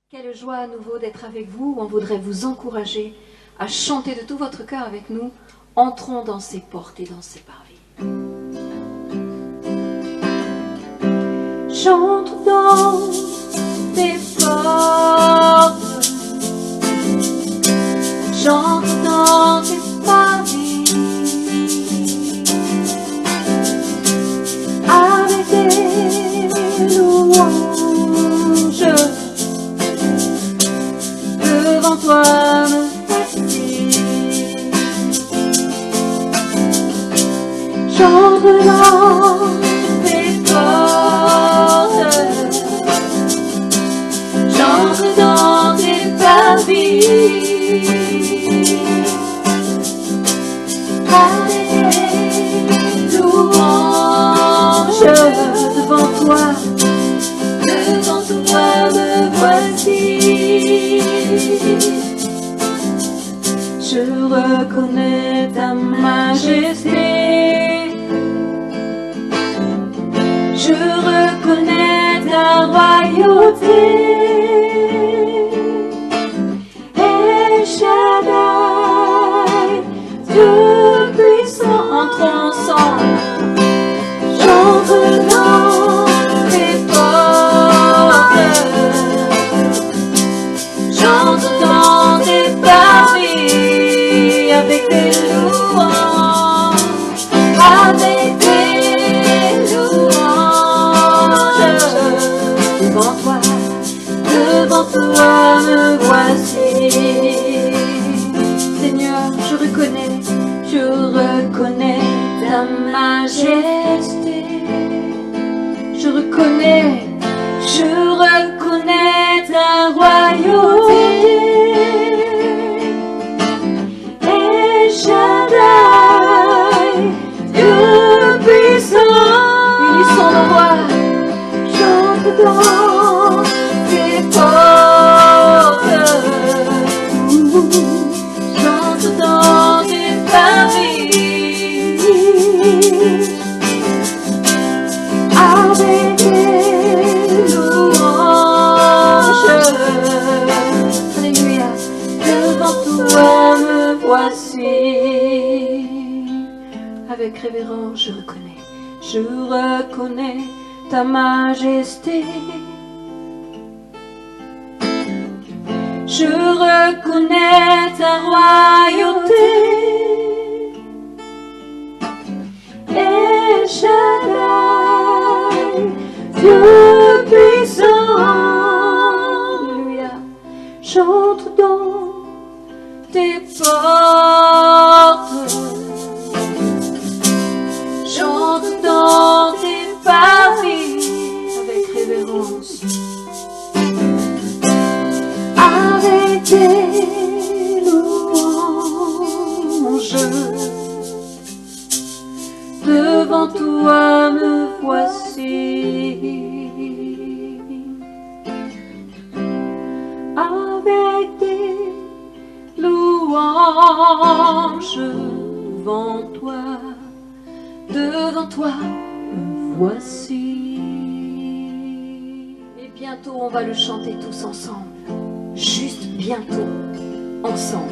Quelle joie à nouveau d'être avec vous. On voudrait vous encourager à chanter de tout votre cœur avec nous. Entrons dans ses portes et dans ses parvis. J'entre dans tes portes, j'entre dans tes parvis, avec des louanges. Devant toi me voici, j'entre dans tes portes, j'entre dans tes parvis, avec des louanges. Devant toi me voici. Je reconnais ta majesté, je reconnais ta royauté. El Shaddai, Dieu puissant, entrons ensemble. J'entre dans tes portes, j'entre dans tes parvis, avec des louanges, avec des louanges. Devant toi me voici. Seigneur, je reconnais ta majesté. Je reconnais ta royauté. El Shaddai, Dieu puissant. Unissons nos voix. J'entre dans tes portes, j'entre dans tes parvis, avec des louanges. Alléluia. Devant toi me voici. Avec révérence, je reconnais ta majesté. Je reconnais ta royauté. El Shaddai, Dieu puissant. Alléluia. J'entre dans tes portes, j'entre dans tes parvis, avec révérence, avec des louanges. Devant toi me voici, avec des louanges. Devant toi me voici. Et bientôt on va le chanter tous ensemble. Juste bientôt, ensemble.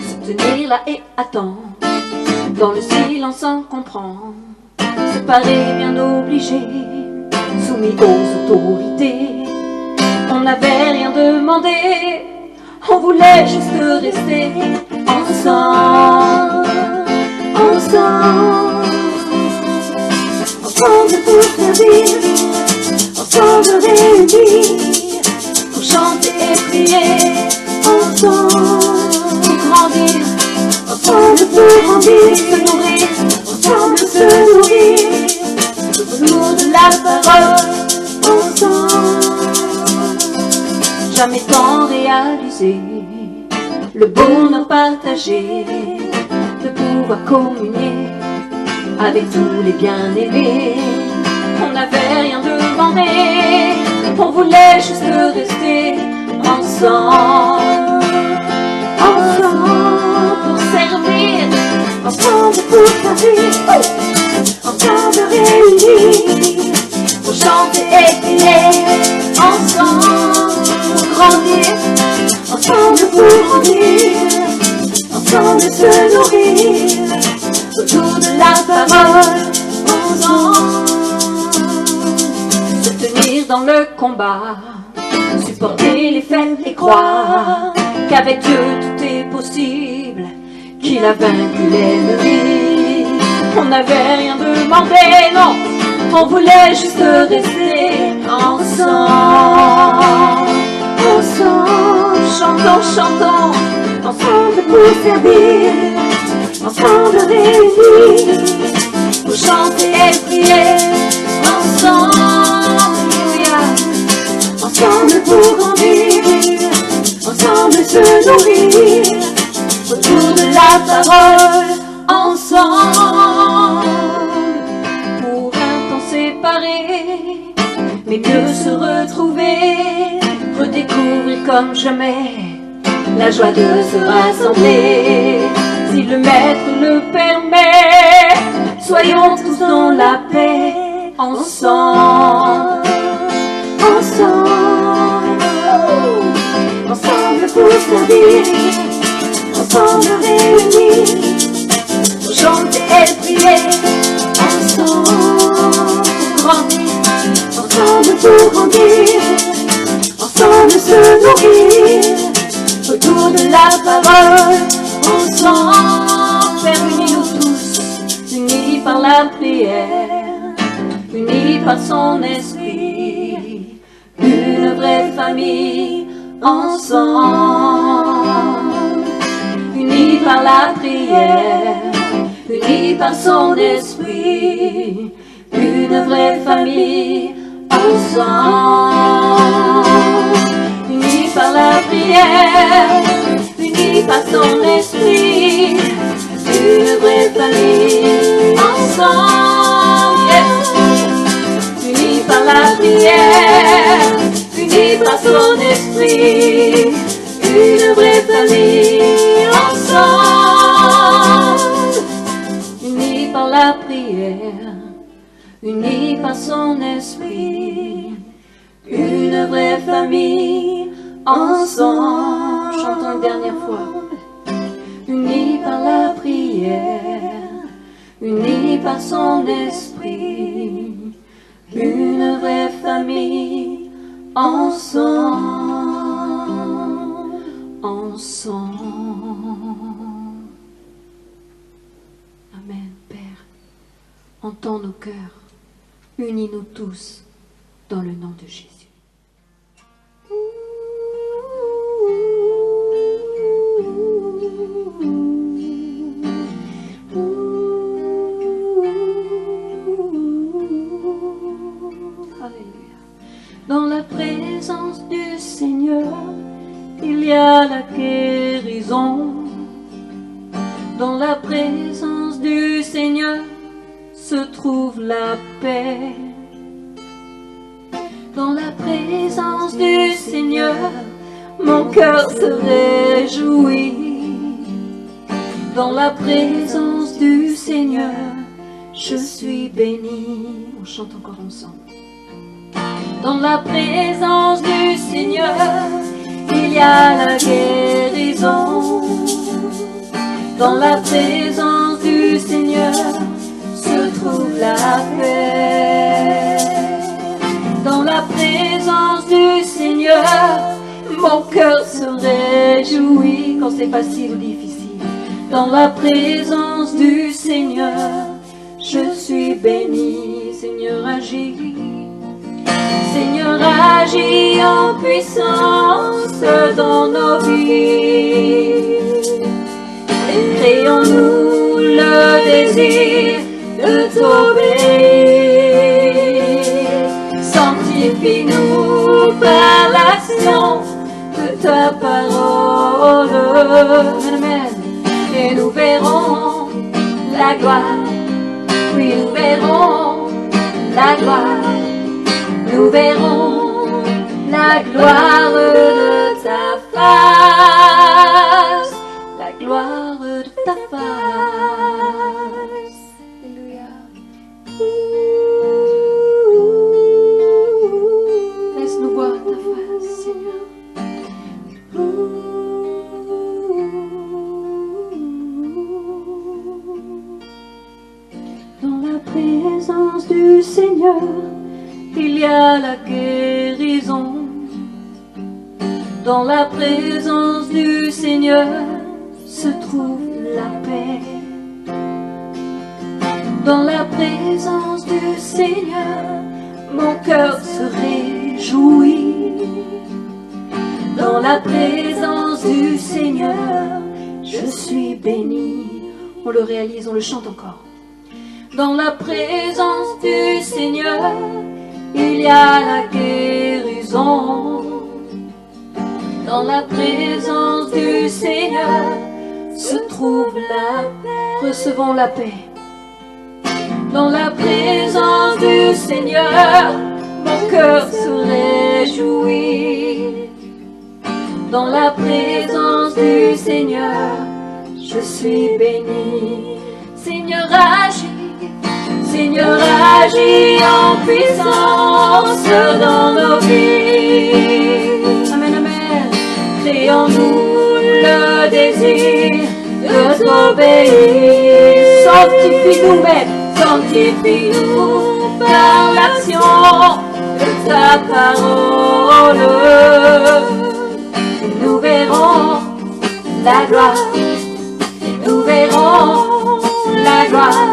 Se tenir là et attendre, dans le silence sans comprendre, séparés bien obligés, soumis aux autorités. On n'avait rien demandé, on voulait juste rester ensemble, ensemble, ensemble pour servir, ensemble réunis, pour chanter et prier, ensemble pour grandir, ensemble pour grandir, se nourrir, ensemble se nourrir, autour de la parole, ensemble. Jamais tant réalisé le bonheur partagé, de pouvoir communier avec tous les bien-aimés. On n'avait rien demandé, on voulait juste rester ensemble, ensemble pour servir, ensemble pour servir, ensemble réunis, pour chanter et crier. parole ensemble, se tenir dans le combat, supporter les faibles et croire qu'avec Dieu tout est possible, qu'il a vaincu l'ennemi. On n'avait rien demandé, non, on voulait juste rester ensemble, ensemble, chantons, chantons, ensemble pour servir, ensemble réunis, pour chanter et prier, ensemble, alléluia, ensemble pour grandir, ensemble se nourrir, autour de la parole, ensemble, pour un temps séparé, mais mieux se retrouver, redécouvrir comme jamais la joie de se rassembler. Si le Maître le permet, soyons tous dans la paix, ensemble, ensemble, ensemble pour servir, ensemble réunis, pour chanter et prier, ensemble pour grandir, ensemble pour grandir, ensemble se nourrir, autour de la parole, ensemble, Père, unis-nous tous, unis par la prière, unis par son esprit, une vraie famille, ensemble, unis par la prière, unis par son esprit, une vraie famille, ensemble, unis par la prière, unis par son esprit, une vraie famille, ensemble, yes. Unis par la prière, unis par son esprit, une vraie famille, ensemble, unis par la prière, unis par son esprit, une vraie famille, ensemble. Chantons une dernière fois. Unis par la prière, unis par son esprit, une vraie famille, ensemble, ensemble. Amen, Père. Entends nos cœurs, unis-nous tous dans le nom de Jésus. Alléluia. Dans la présence du Seigneur, il y a la guérison. Dans la présence du Seigneur se trouve la paix. Dans la présence du Seigneur, mon cœur se réjouit. Dans la présence du Seigneur, je suis béni. On chante encore ensemble. Dans la présence du Seigneur, il y a la guérison. Dans la présence du Seigneur se trouve la paix. Dans la présence du Seigneur, mon cœur se réjouit. Quand c'est facile ou difficile. Dans la présence du Seigneur, je suis béni. Seigneur, agis. Seigneur, agis en puissance dans nos vies. Créons-nous le désir de t'obéir. Sanctifie-nous par l'action de ta parole. Amen. Et nous verrons la gloire. Oui, nous verrons la gloire. Nous verrons la gloire de ta face, la gloire de ta face. Alléluia. Laisse-nous voir ta face, Seigneur. présence du Seigneur, il y a la guérison. Dans la présence du Seigneur se trouve la paix. Dans la présence du Seigneur, mon cœur se réjouit. Dans la présence du Seigneur, je suis béni. On le réalise, on le chante encore. Dans la présence du Seigneur, il y a la guérison. Dans la présence du Seigneur se trouve la paix. Recevons la paix. Dans la présence du Seigneur, mon cœur se réjouit. Dans la présence du Seigneur, je suis béni. Seigneur agis, Seigneur agis en puissance dans nos vies. Amen, amen. Crée en nous le désir de t'obéir. Sanctifie-nous, Maître, sanctifie-nous par l'action de ta parole. Et nous verrons la gloire, et nous verrons la gloire,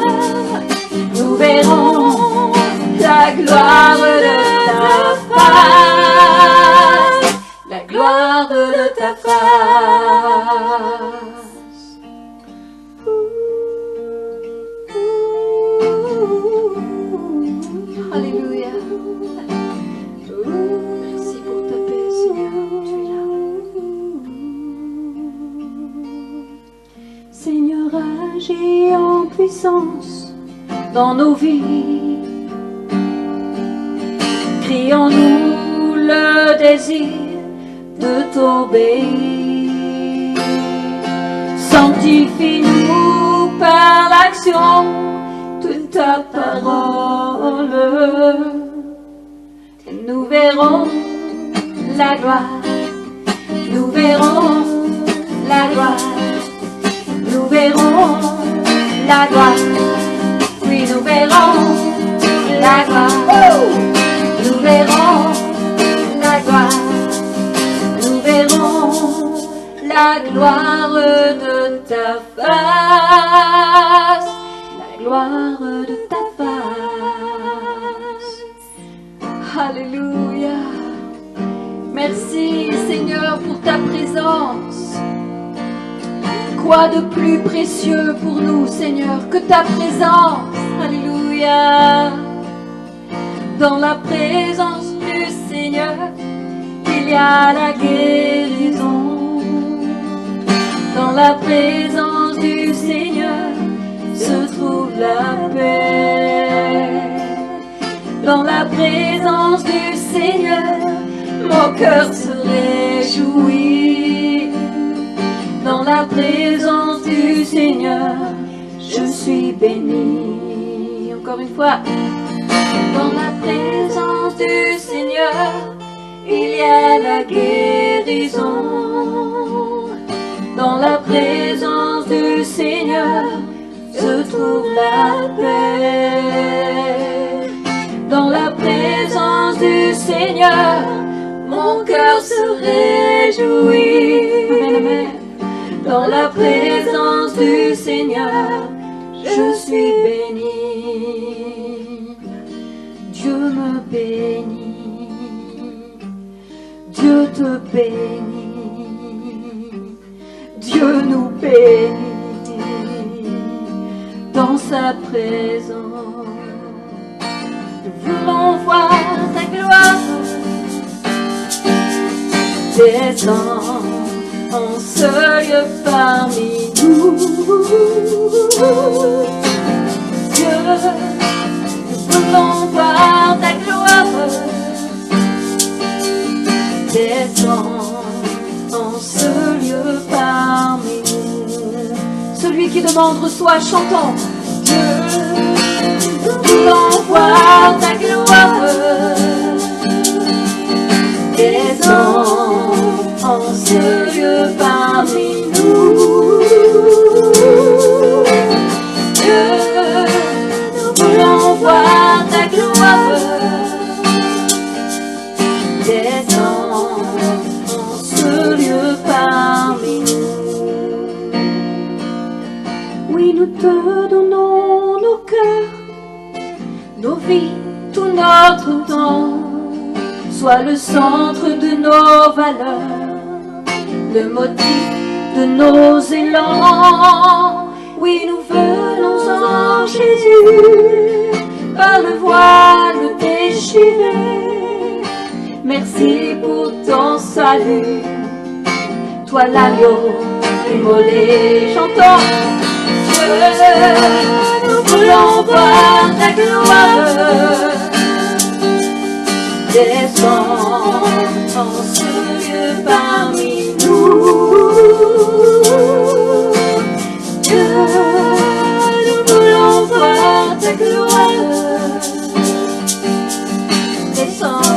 nous verrons la gloire de ta face, la gloire de ta face. Alléluia. Merci pour ta paix, Seigneur, tu es là. Seigneur, agis en puissance dans nos vies. Crée en nous le désir de t'obéir. Sanctifie-nous par l'action de ta parole. Et nous verrons la gloire, nous verrons la gloire, nous verrons la gloire. Oui, nous verrons la gloire. Nous verrons la gloire. Nous verrons la gloire de ta face. La gloire de ta face. Alléluia. Merci Seigneur pour ta présence. Quoi de plus précieux pour nous, Seigneur, que ta présence. Alléluia. Dans la présence du Seigneur, il y a la guérison. Dans la présence du Seigneur se trouve la paix. Dans la présence du Seigneur, mon cœur se réjouit. Dans la présence du Seigneur, je suis béni. Encore une fois. Dans la présence du Seigneur, il y a la guérison. Dans la présence du Seigneur se trouve la paix. Dans la présence du Seigneur, mon cœur se réjouit. Amen, amen. Dans la présence du Seigneur, je suis béni. Dieu me bénit, Dieu te bénit, Dieu nous bénit dans sa présence. Nous voulons voir ta gloire descendre en ce lieu parmi nous. Dieu, nous voulons voir ta gloire descendre en ce lieu parmi nous. Celui qui demande reçoit, chantons. Dieu, nous voulons voir ta gloire descendre en ce lieu parmi nous. Dieu, nous voulons voir te donnons nos cœurs, nos vies, tout notre temps. Sois le centre de nos valeurs, le motif de nos élans. Oui, nous venons en Jésus, par le voile déchiré. Merci pour ton salut, toi l'agneau immolé. Chantons, nous voulons voir ta gloire. Descends en ce lieu parmi nous. Dieu, nous voulons voir ta gloire. Descends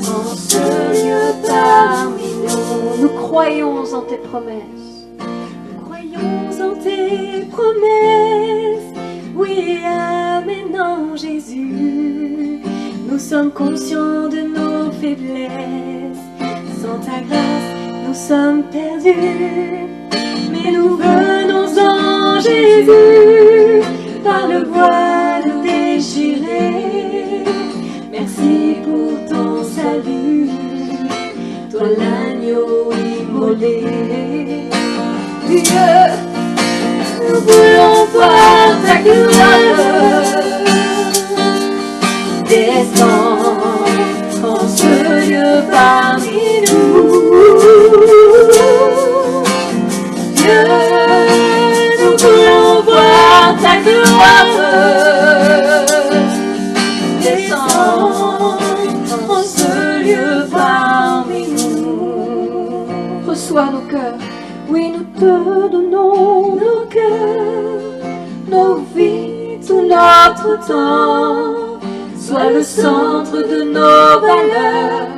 en ce lieu parmi nous. Nous croyons en tes promesses. Nous croyons en tes promesses. Oui, amen en Jésus. Nous sommes conscients de nos faiblesses. Sans ta grâce, nous sommes perdus. Mais nous venons en Jésus, par le voile déchiré. Merci pour ton salut, toi l'agneau immolé. Dieu, nous voulons voir ta gloire. Descends en ce lieu parmi nous. Dieu, nous voulons voir ta gloire. Descends en ce lieu parmi nous. Reçois nos cœurs, oui, nous te donnons nos cœurs, nos vies, tout notre temps. Sois le centre de nos valeurs,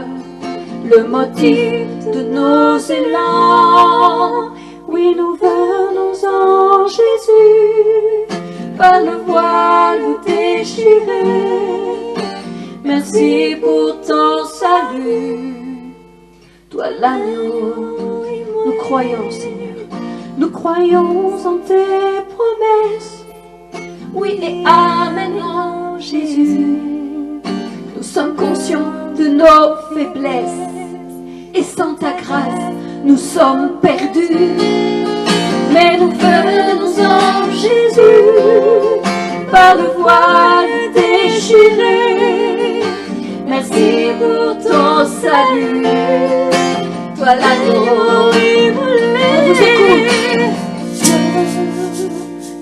le motif de nos élans. Oui, nous venons en Jésus, par le voile déchiré. Merci pour ton salut, toi l'agneau. Nous croyons, Seigneur, nous croyons en tes promesses. Oui, et amen en Jésus. Nous sommes conscients de nos faiblesses, et sans ta grâce, nous sommes perdus. Mais nous venons en Jésus, par le voile déchiré. Merci pour ton salut, toi l'agneau immolé. On vous écoute.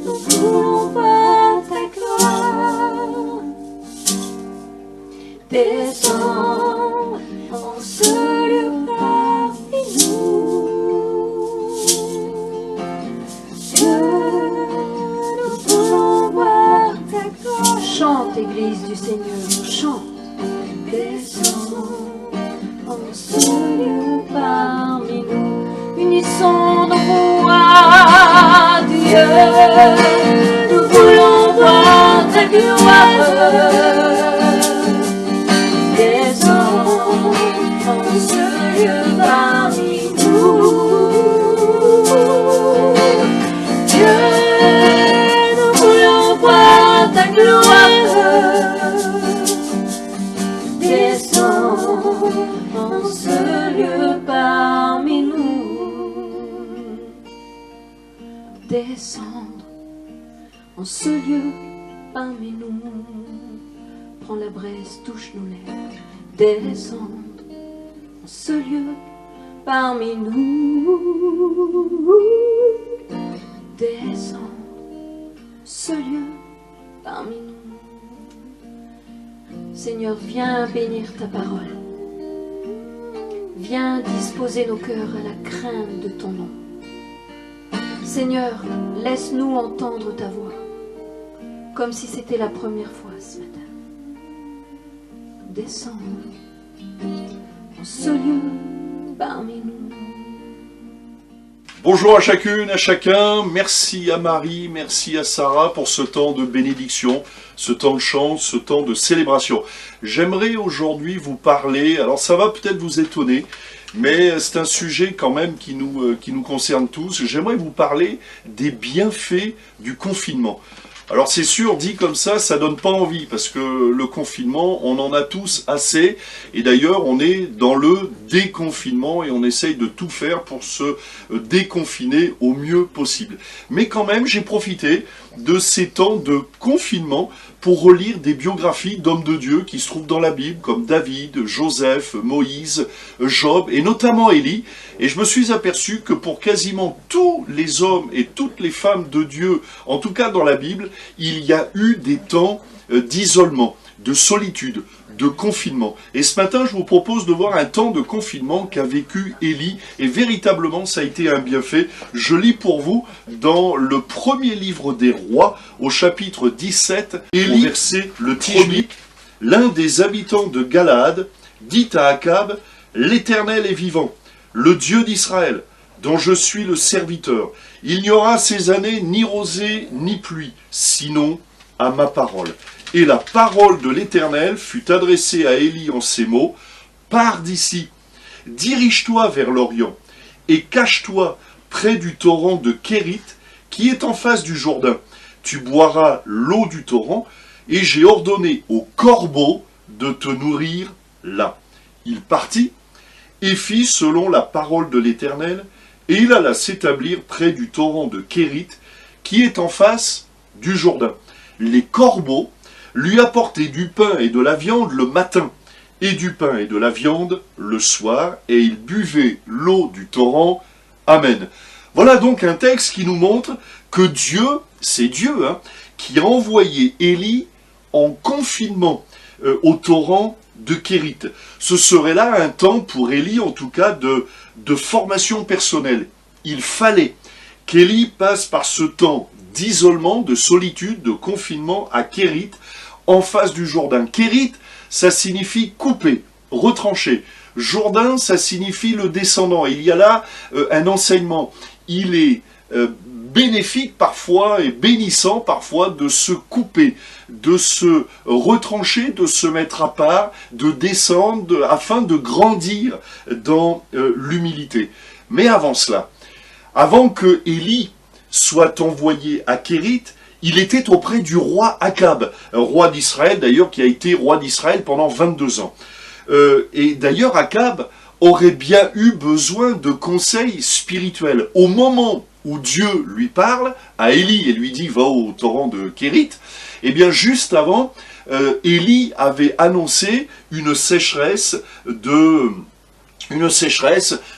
Nous voulons voir ta gloire. Descends en ce lieu parmi nous. Dieu, nous voulons voir ta gloire. Chante, Église du Seigneur, chante. Descends en ce lieu parmi nous. Unissons nos voix, Dieu. Nous voulons voir ta gloire. En ce lieu parmi nous. Dieu, nous voulons voir ta gloire. Descends en ce lieu parmi nous. Descendre en ce lieu parmi nous. Prends la braise, touche nos lèvres. Descendre en ce lieu parmi nous. Descendre en ce lieu parmi nous. Seigneur, viens bénir ta parole. Viens disposer nos cœurs à la crainte de ton nom. Seigneur, laisse-nous entendre ta voix, comme si c'était la première fois ce matin. Descends en ce lieu parmi nous. Bonjour à chacune, à chacun. Merci à Marie, merci à Sarah pour ce temps de bénédiction, ce temps de chant, ce temps de célébration. J'aimerais aujourd'hui vous parler, alors ça va peut-être vous étonner, mais c'est un sujet quand même qui nous concerne tous. J'aimerais vous parler des bienfaits du confinement. Alors c'est sûr, dit comme ça donne pas envie, parce que le confinement, on en a tous assez, et d'ailleurs on est dans le déconfinement, et on essaye de tout faire pour se déconfiner au mieux possible. Mais quand même, j'ai profité de ces temps de confinement pour relire des biographies d'hommes de Dieu qui se trouvent dans la Bible, comme David, Joseph, Moïse, Job, et notamment Élie. Et je me suis aperçu que pour quasiment tous les hommes et toutes les femmes de Dieu, en tout cas dans la Bible, il y a eu des temps d'isolement, de solitude, de confinement. Et ce matin, je vous propose de voir un temps de confinement qu'a vécu Élie, et véritablement, ça a été un bienfait. Je lis pour vous dans le premier livre des rois, au chapitre 17, Élie, au verset le premier, l'un des habitants de Galaad dit à Akab, « L'Éternel est vivant, le Dieu d'Israël, dont je suis le serviteur. Il n'y aura ces années ni rosée ni pluie, sinon à ma parole. » Et la parole de l'Éternel fut adressée à Élie en ces mots, « Pars d'ici, dirige-toi vers l'Orient, et cache-toi près du torrent de Kérit, qui est en face du Jourdain. Tu boiras l'eau du torrent, et j'ai ordonné aux corbeaux de te nourrir là. » Il partit, et fit selon la parole de l'Éternel, et il alla s'établir près du torrent de Kérit, qui est en face du Jourdain. Les corbeaux lui apportaient du pain et de la viande le matin, et du pain et de la viande le soir, et il buvait l'eau du torrent. Amen. Voilà donc un texte qui nous montre que Dieu, c'est Dieu, qui a envoyé Élie en confinement au torrent de Kérit. Ce serait là un temps pour Élie, en tout cas, de formation personnelle. Il fallait qu'Élie passe par ce temps d'isolement, de solitude, de confinement à Kérit, en face du Jourdain. Kérit, ça signifie couper, retrancher. Jourdain, ça signifie le descendant. Il y a là un enseignement. Il est bénéfique parfois et bénissant parfois de se couper, de se retrancher, de se mettre à part, de descendre afin de grandir dans l'humilité. Mais avant cela, avant que Élie soit envoyé à Kérit, il était auprès du roi Akab, un roi d'Israël d'ailleurs qui a été roi d'Israël pendant 22 ans. Et d'ailleurs Akab aurait bien eu besoin de conseils spirituels. Au moment où Dieu lui parle à Élie et lui dit « va au torrent de Kérit », eh bien juste avant, Élie avait annoncé une sécheresse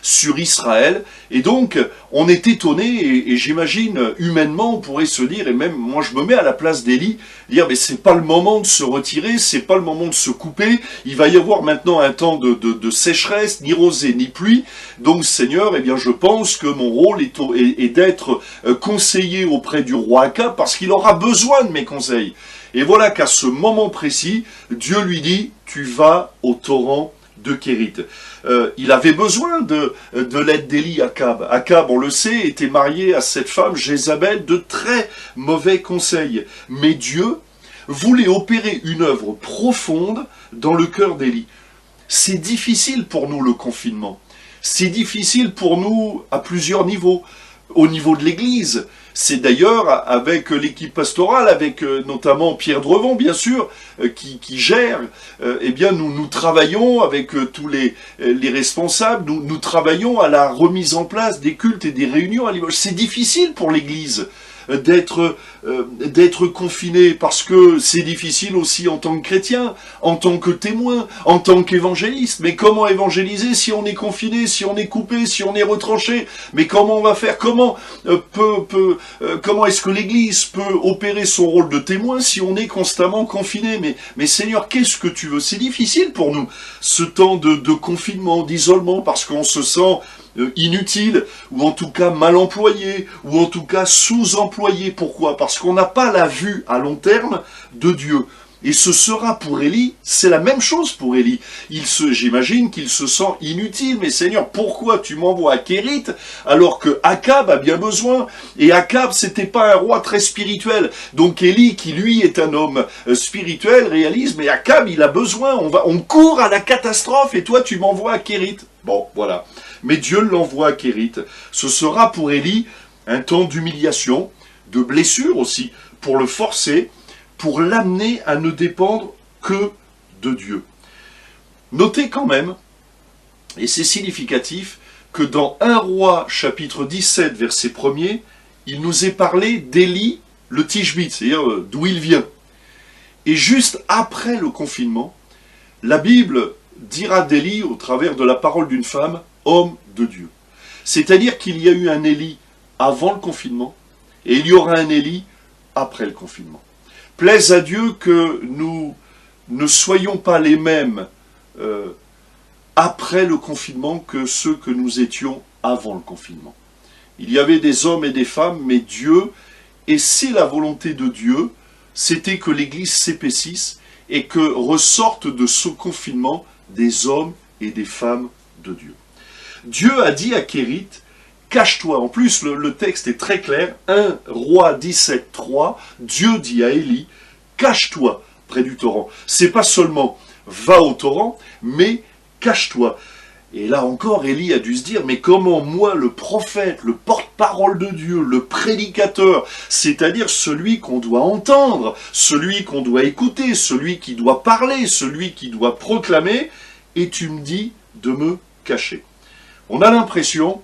sur Israël, et donc on est étonné, et j'imagine humainement on pourrait se dire, et même moi je me mets à la place d'Élie, dire mais c'est pas le moment de se retirer, c'est pas le moment de se couper, il va y avoir maintenant un temps de sécheresse, ni rosée ni pluie, donc Seigneur, eh bien je pense que mon rôle est d'être conseiller auprès du roi Akab, parce qu'il aura besoin de mes conseils. Et voilà qu'à ce moment précis, Dieu lui dit, tu vas au torrent de Kérit. Il avait besoin de l'aide d'Élie, Akab. Akab, on le sait, était marié à cette femme, Jézabel, de très mauvais conseils. Mais Dieu voulait opérer une œuvre profonde dans le cœur d'Élie. C'est difficile pour nous le confinement. C'est difficile pour nous à plusieurs niveaux. Au niveau de l'Église, c'est d'ailleurs avec l'équipe pastorale, avec notamment Pierre Drevon, bien sûr, qui gère, eh bien nous travaillons avec tous les responsables, nous travaillons à la remise en place des cultes et des réunions à Limoges. C'est difficile pour l'Église d'être confiné, parce que c'est difficile aussi en tant que chrétien, en tant que témoin, en tant qu'évangéliste. Mais comment évangéliser si on est confiné, si on est coupé, si on est retranché? Mais comment on va faire? Comment est-ce que l'Église peut opérer son rôle de témoin si on est constamment confiné? Mais Seigneur, qu'est-ce que tu veux? C'est difficile pour nous, ce temps de confinement, d'isolement, parce qu'on se sent inutile, ou en tout cas mal employé, ou en tout cas sous-employé. Pourquoi? Parce qu'on n'a pas la vue à long terme de Dieu. Et ce sera pour Élie, c'est la même chose pour Élie. J'imagine qu'il se sent inutile. Mais Seigneur, pourquoi tu m'envoies à Kérit alors que Akab a bien besoin? Et Akab, c'était pas un roi très spirituel. Donc Élie, qui lui est un homme spirituel, réalise, mais Akab, il a besoin. On court à la catastrophe et toi, tu m'envoies à Kérit. Bon, voilà. Mais Dieu l'envoie à Kérit. Ce sera pour Élie un temps d'humiliation, de blessure aussi, pour le forcer, pour l'amener à ne dépendre que de Dieu. Notez quand même, et c'est significatif, que dans 1 Roi chapitre 17, verset 1er, il nous est parlé d'Élie le Tishbite, c'est-à-dire d'où il vient. Et juste après le confinement, la Bible dira d'Élie au travers de la parole d'une femme, homme de Dieu. C'est-à-dire qu'il y a eu un Élie avant le confinement, et il y aura un Élie après le confinement. Plaise à Dieu que nous ne soyons pas les mêmes après le confinement que ceux que nous étions avant le confinement. Il y avait des hommes et des femmes, mais Dieu, et c'est la volonté de Dieu, c'était que l'Église s'épaississe et que ressortent de ce confinement des hommes et des femmes de Dieu. Dieu a dit à Kérit, cache-toi. En plus, le texte est très clair. 1 Roi 17, 3, Dieu dit à Élie, cache-toi près du torrent. C'est pas seulement va au torrent, mais cache-toi. Et là encore, Élie a dû se dire, mais comment moi, le prophète, le porte-parole de Dieu, le prédicateur, c'est-à-dire celui qu'on doit entendre, celui qu'on doit écouter, celui qui doit parler, celui qui doit proclamer, et tu me dis de me cacher. On a l'impression,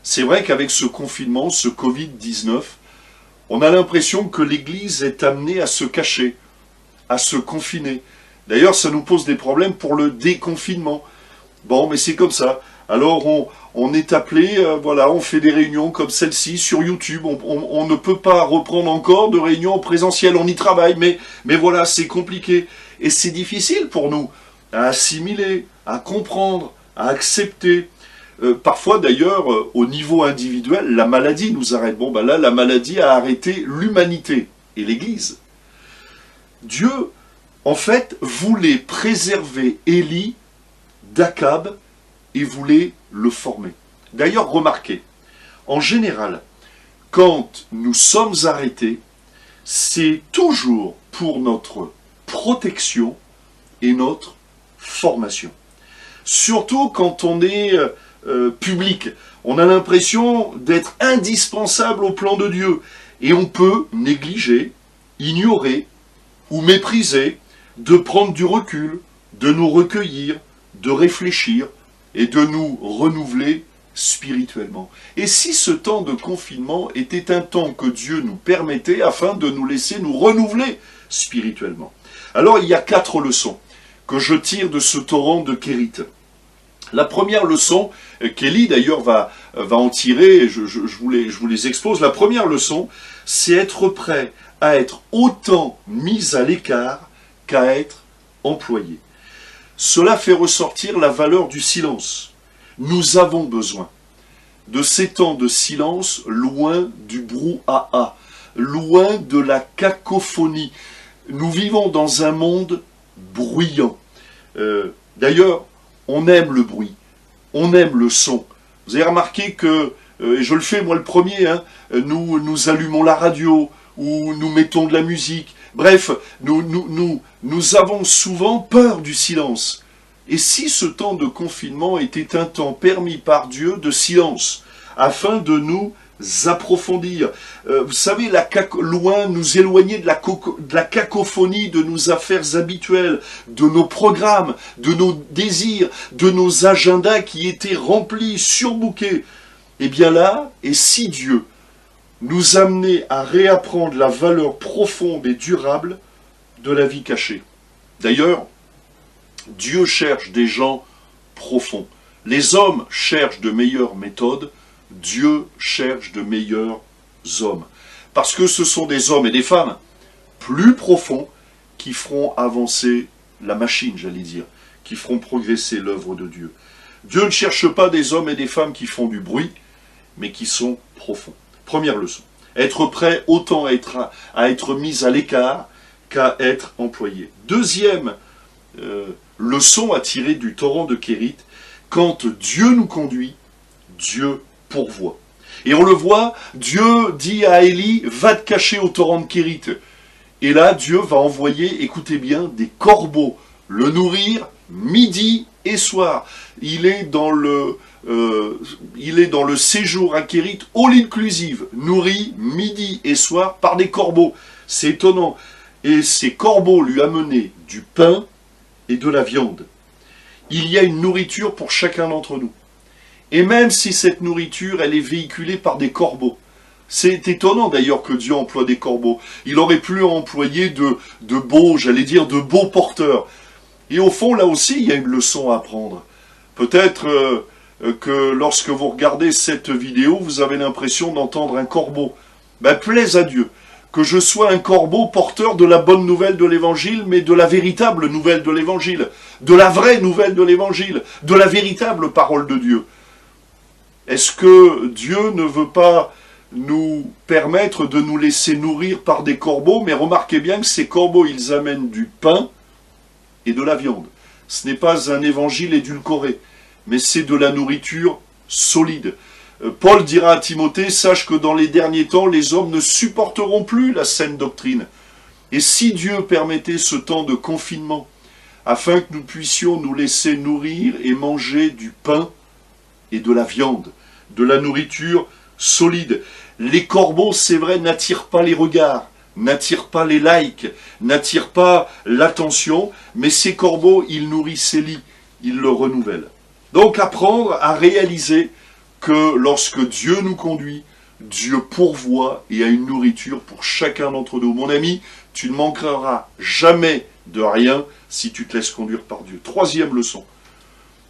c'est vrai qu'avec ce confinement, ce Covid-19, on a l'impression que l'Église est amenée à se cacher, à se confiner. D'ailleurs, ça nous pose des problèmes pour le déconfinement. Bon, mais c'est comme ça. Alors, on est appelé, voilà, on fait des réunions comme celle-ci sur YouTube. On ne peut pas reprendre encore de réunions en présentiel. On y travaille, mais voilà, c'est compliqué. Et c'est difficile pour nous à assimiler, à comprendre, à accepter. Parfois, d'ailleurs, au niveau individuel, la maladie nous arrête. Bon, ben là, la maladie a arrêté l'humanité et l'Église. Dieu, en fait, voulait préserver Élie d'Akab et voulait le former. D'ailleurs, remarquez, en général, quand nous sommes arrêtés, c'est toujours pour notre protection et notre formation. Surtout quand on est public, on a l'impression d'être indispensable au plan de Dieu et on peut négliger, ignorer ou mépriser, de prendre du recul, de nous recueillir, de réfléchir et de nous renouveler spirituellement. Et si ce temps de confinement était un temps que Dieu nous permettait afin de nous laisser nous renouveler spirituellement? Alors il y a 4 leçons que je tire de ce torrent de Kérit. La première leçon, qu'Élie d'ailleurs va en tirer, je vous les expose. La première leçon, c'est être prêt à être autant mis à l'écart qu'à être employé. Cela fait ressortir la valeur du silence. Nous avons besoin de ces temps de silence loin du brouhaha, loin de la cacophonie. Nous vivons dans un monde bruyant. D'ailleurs, on aime le bruit, on aime le son. Vous avez remarqué que, et je le fais moi le premier, nous allumons la radio ou nous mettons de la musique. Bref, nous avons souvent peur du silence. Et si ce temps de confinement était un temps permis par Dieu de silence, afin de nous approfondir, vous savez, loin, nous éloigner de la cacophonie de nos affaires habituelles, de nos programmes, de nos désirs, de nos agendas qui étaient remplis, surbookés, et bien là, et si Dieu nous amenait à réapprendre la valeur profonde et durable de la vie cachée. D'ailleurs, Dieu cherche des gens profonds. Les hommes cherchent de meilleures méthodes, Dieu cherche de meilleurs hommes. Parce que ce sont des hommes et des femmes plus profonds qui feront avancer la machine, j'allais dire, qui feront progresser l'œuvre de Dieu. Dieu ne cherche pas des hommes et des femmes qui font du bruit, mais qui sont profonds. Première leçon, être prêt autant à être mis à l'écart qu'à être employé. Deuxième leçon à tirer du torrent de Kérit, quand Dieu nous conduit, Dieu pourvoit. Et on le voit, Dieu dit à Élie, va te cacher au torrent de Kérit. Et là, Dieu va envoyer, écoutez bien, des corbeaux, le nourrir midi et soir. Il est dans le séjour à Kérit all inclusive, nourri midi et soir par des corbeaux. C'est étonnant. Et ces corbeaux lui amenaient du pain et de la viande. Il y a une nourriture pour chacun d'entre nous. Et même si cette nourriture, elle est véhiculée par des corbeaux. C'est étonnant d'ailleurs que Dieu emploie des corbeaux. Il aurait pu employer de beaux, j'allais dire, de beaux porteurs. Et au fond, là aussi, il y a une leçon à apprendre. Peut-être que lorsque vous regardez cette vidéo, vous avez l'impression d'entendre un corbeau. Ben, plaise à Dieu que je sois un corbeau porteur de la bonne nouvelle de l'Évangile, mais de la véritable nouvelle de l'Évangile, de la vraie nouvelle de l'Évangile, de la véritable parole de Dieu. Est-ce que Dieu ne veut pas nous permettre de nous laisser nourrir par des corbeaux? Mais remarquez bien que ces corbeaux, ils amènent du pain et de la viande. Ce n'est pas un évangile édulcoré, mais c'est de la nourriture solide. Paul dira à Timothée, sache que dans les derniers temps, les hommes ne supporteront plus la saine doctrine. Et si Dieu permettait ce temps de confinement, afin que nous puissions nous laisser nourrir et manger du pain et de la viande, de la nourriture solide. Les corbeaux, c'est vrai, n'attirent pas les regards, n'attirent pas les likes, n'attirent pas l'attention, mais ces corbeaux, ils nourrissent ces lits, ils le renouvellent. Donc apprendre à réaliser que lorsque Dieu nous conduit, Dieu pourvoit et a une nourriture pour chacun d'entre nous. Mon ami, tu ne manqueras jamais de rien si tu te laisses conduire par Dieu. Troisième leçon.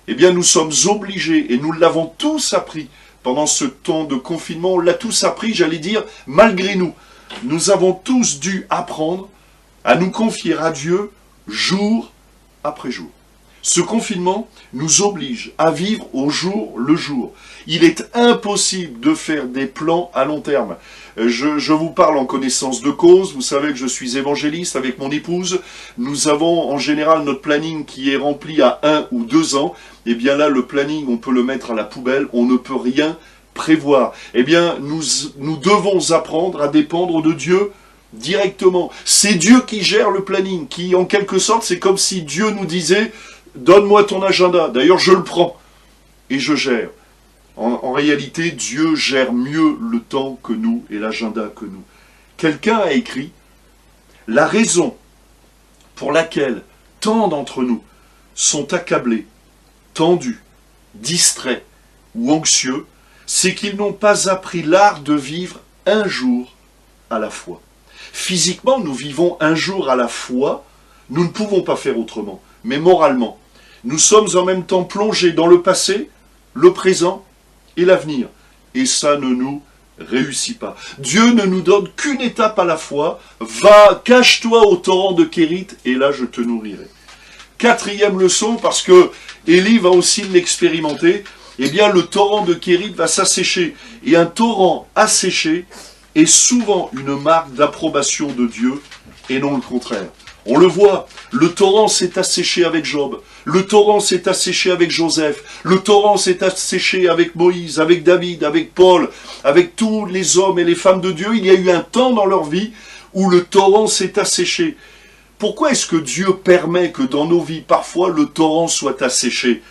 Eh bien, nous sommes obligés, et nous l'avons tous appris pendant ce temps de confinement, on l'a tous appris, j'allais dire, malgré nous. Nous avons tous dû apprendre à nous confier à Dieu jour après jour. Ce confinement nous oblige à vivre au jour le jour. Il est impossible de faire des plans à long terme. Je vous parle en connaissance de cause. Vous savez que je suis évangéliste avec mon épouse. Nous avons en général notre planning qui est rempli à 1 ou 2 ans. Eh bien là, le planning, on peut le mettre à la poubelle. On ne peut rien prévoir. Eh bien, nous devons apprendre à dépendre de Dieu directement. C'est Dieu qui gère le planning, qui en quelque sorte, c'est comme si Dieu nous disait « Donne-moi ton agenda ». D'ailleurs, je le prends et je gère. En réalité, Dieu gère mieux le temps que nous et l'agenda que nous. Quelqu'un a écrit « La raison pour laquelle tant d'entre nous sont accablés, tendus, distraits ou anxieux, c'est qu'ils n'ont pas appris l'art de vivre un jour à la fois. » Physiquement, nous vivons un jour à la fois, nous ne pouvons pas faire autrement. Mais moralement, nous sommes en même temps plongés dans le passé, le présent et l'avenir. Et ça ne nous réussit pas. Dieu ne nous donne qu'une étape à la fois. Va, cache-toi au torrent de Kérit, et là je te nourrirai. Quatrième leçon, parce que Élie va aussi l'expérimenter, eh bien le torrent de Kérit va s'assécher. Et un torrent asséché est souvent une marque d'approbation de Dieu, et non le contraire. On le voit, le torrent s'est asséché avec Job, le torrent s'est asséché avec Joseph, le torrent s'est asséché avec Moïse, avec David, avec Paul, avec tous les hommes et les femmes de Dieu. Il y a eu un temps dans leur vie où le torrent s'est asséché. Pourquoi est-ce que Dieu permet que dans nos vies, parfois, le torrent soit asséché?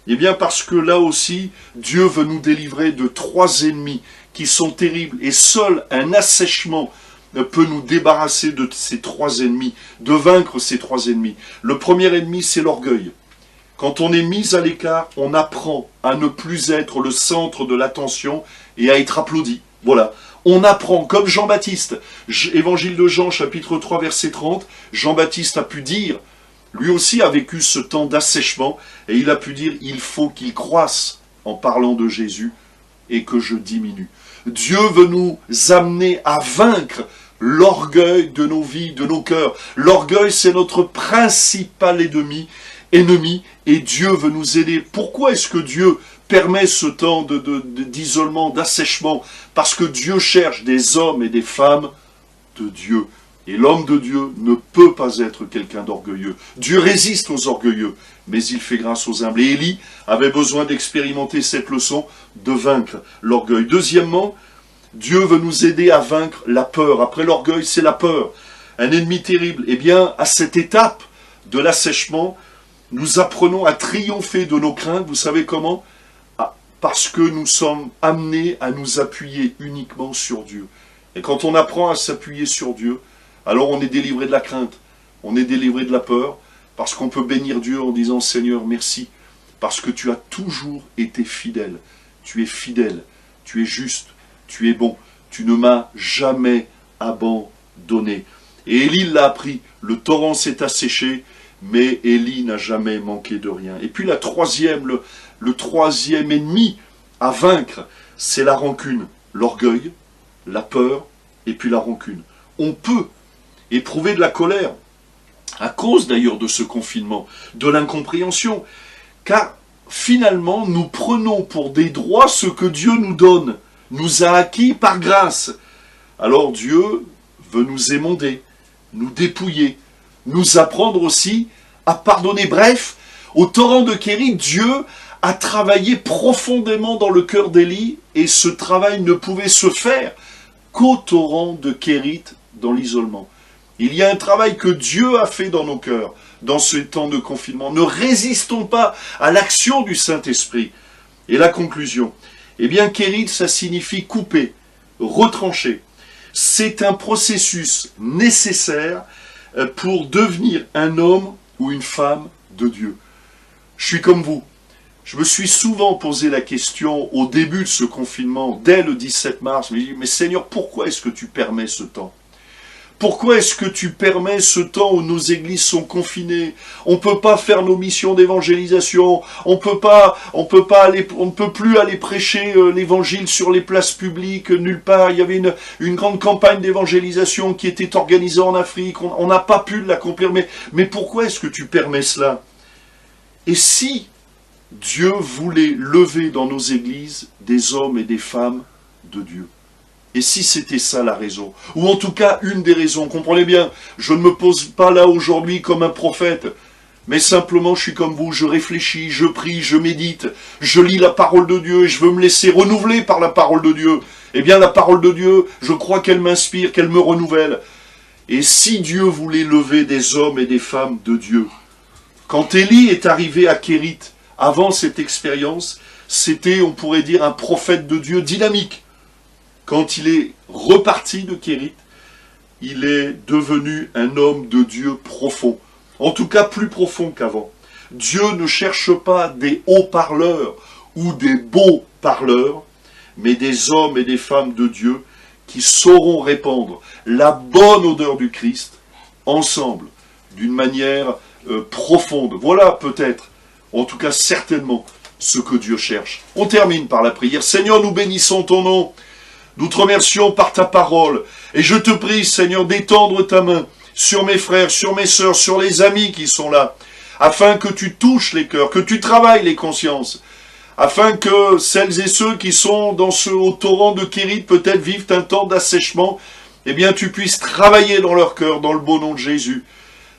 Eh bien parce que là aussi, Dieu veut nous délivrer de 3 ennemis qui sont terribles, et seul un assèchement peut nous débarrasser de ces 3 ennemis, de vaincre ces 3 ennemis. Le premier ennemi, c'est l'orgueil. Quand on est mis à l'écart, on apprend à ne plus être le centre de l'attention et à être applaudi. Voilà. On apprend, comme Jean-Baptiste, Évangile de Jean, chapitre 3, verset 30, Jean-Baptiste a pu dire, lui aussi a vécu ce temps d'assèchement, et il a pu dire, il faut qu'il croisse en parlant de Jésus, et que je diminue. Dieu veut nous amener à vaincre l'orgueil de nos vies, de nos cœurs. L'orgueil, c'est notre principal ennemi, et Dieu veut nous aider. Pourquoi est-ce que Dieu permet ce temps d'isolement, d'assèchement? Parce que Dieu cherche des hommes et des femmes de Dieu. Et l'homme de Dieu ne peut pas être quelqu'un d'orgueilleux. Dieu résiste aux orgueilleux, mais il fait grâce aux humbles. Et Élie avait besoin d'expérimenter cette leçon, de vaincre l'orgueil. Deuxièmement, Dieu veut nous aider à vaincre la peur. Après l'orgueil, c'est la peur. Un ennemi terrible. Eh bien, à cette étape de l'assèchement, Nous apprenons à triompher de nos craintes, vous savez comment? Parce que nous sommes amenés à nous appuyer uniquement sur Dieu. Et quand on apprend à s'appuyer sur Dieu, alors on est délivré de la crainte, on est délivré de la peur, parce qu'on peut bénir Dieu en disant « Seigneur, merci, parce que tu as toujours été fidèle. Tu es fidèle, tu es juste, tu es bon, tu ne m'as jamais abandonné. » Et Élie l'a appris, le torrent s'est asséché, mais Élie n'a jamais manqué de rien. Et puis le troisième ennemi à vaincre, c'est la rancune, l'orgueil, la peur et puis la rancune. On peut éprouver de la colère, à cause d'ailleurs de ce confinement, de l'incompréhension, car finalement nous prenons pour des droits ce que Dieu nous donne, nous a acquis par grâce. Alors Dieu veut nous émonder, nous dépouiller, nous apprendre aussi à pardonner. Bref, au torrent de Kérit, Dieu a travaillé profondément dans le cœur d'Élie, et ce travail ne pouvait se faire qu'au torrent de Kérit, dans l'isolement. Il y a un travail que Dieu a fait dans nos cœurs, dans ce temps de confinement. Ne résistons pas à l'action du Saint-Esprit. Et la conclusion, eh bien, Kérit, ça signifie couper, retrancher. C'est un processus nécessaire pour devenir un homme ou une femme de Dieu. Je suis comme vous. Je me suis souvent posé la question au début de ce confinement, dès le 17 mars, je me dis, mais Seigneur, pourquoi est-ce que tu permets ce temps? Pourquoi est-ce que tu permets ce temps où nos églises sont confinées? On ne peut pas faire nos missions d'évangélisation, on ne peut plus aller prêcher l'évangile sur les places publiques, nulle part. Il y avait une grande campagne d'évangélisation qui était organisée en Afrique, on n'a pas pu l'accomplir. Mais pourquoi est-ce que tu permets cela? Et si Dieu voulait lever dans nos églises des hommes et des femmes de Dieu? Et si c'était ça la raison, ou en tout cas une des raisons, comprenez bien, je ne me pose pas là aujourd'hui comme un prophète, mais simplement je suis comme vous, je réfléchis, je prie, je médite, je lis la parole de Dieu et je veux me laisser renouveler par la parole de Dieu. Eh bien la parole de Dieu, je crois qu'elle m'inspire, qu'elle me renouvelle. Et si Dieu voulait lever des hommes et des femmes de Dieu, quand Élie est arrivé à Kérit, avant cette expérience, c'était, on pourrait dire, un prophète de Dieu dynamique. Quand il est reparti de Kérit, il est devenu un homme de Dieu profond. En tout cas, plus profond qu'avant. Dieu ne cherche pas des haut-parleurs ou des beaux parleurs, mais des hommes et des femmes de Dieu qui sauront répandre la bonne odeur du Christ ensemble, d'une manière profonde. Voilà peut-être, en tout cas certainement, ce que Dieu cherche. On termine par la prière. Seigneur, nous bénissons ton nom. Nous te remercions par ta parole. Et je te prie, Seigneur, d'étendre ta main sur mes frères, sur mes sœurs, sur les amis qui sont là, afin que tu touches les cœurs, que tu travailles les consciences, afin que celles et ceux qui sont au torrent de Kérit, peut-être vivent un temps d'assèchement, eh bien tu puisses travailler dans leur cœur, dans le beau nom de Jésus.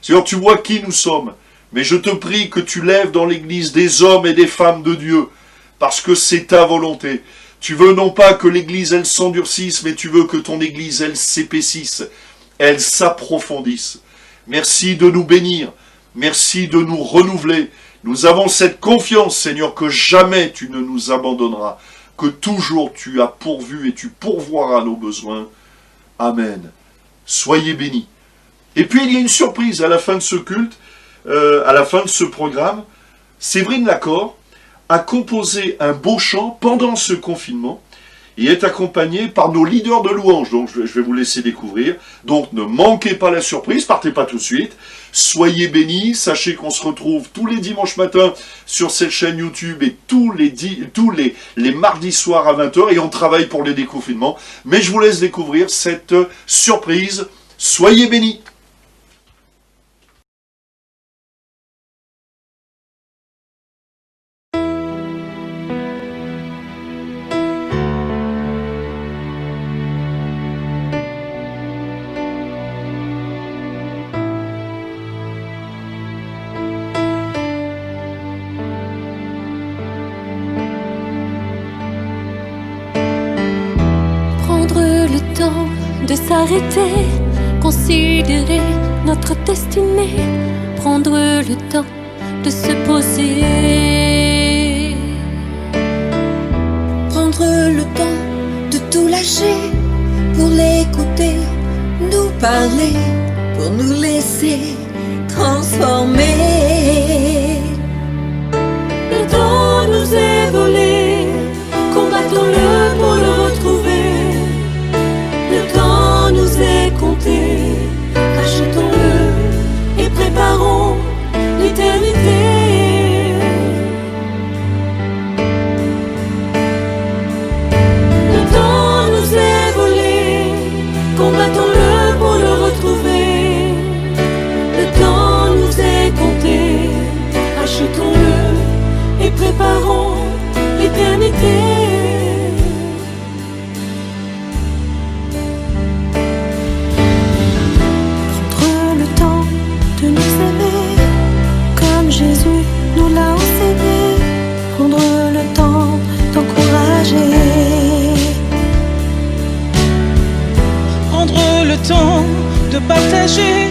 Seigneur, tu vois qui nous sommes, mais je te prie que tu lèves dans l'Église des hommes et des femmes de Dieu, parce que c'est ta volonté. Tu veux non pas que l'Église, elle s'endurcisse, mais tu veux que ton Église, elle s'épaississe, elle s'approfondisse. Merci de nous bénir, merci de nous renouveler. Nous avons cette confiance, Seigneur, que jamais tu ne nous abandonneras, que toujours tu as pourvu et tu pourvoiras nos besoins. Amen. Soyez bénis. Et puis il y a une surprise à la fin de ce culte, à la fin de ce programme. Séverine Lacor a composé un beau chant pendant ce confinement et est accompagné par nos leaders de louanges. Donc je vais vous laisser découvrir. Donc ne manquez pas la surprise, partez pas tout de suite. Soyez bénis, sachez qu'on se retrouve tous les dimanches matins sur cette chaîne YouTube et tous les mardis soirs à 20h et on travaille pour les déconfinements. Mais je vous laisse découvrir cette surprise. Soyez bénis. De s'arrêter, considérer notre destinée, prendre le temps de se poser. Prendre le temps de tout lâcher pour l'écouter, nous parler, pour nous laisser transformer. Le temps nous est volé, combattons-le pour le retrouver. Le temps nous est compté, achetons-le et préparons l'éternité. Le temps nous est volé, combattons-le pour le retrouver. Le temps nous est compté, achetons-le et préparons l'éternité. Prendre le temps de nous aimer comme Jésus nous l'a enseigné. Prendre le temps d'encourager. Prendre le temps de partager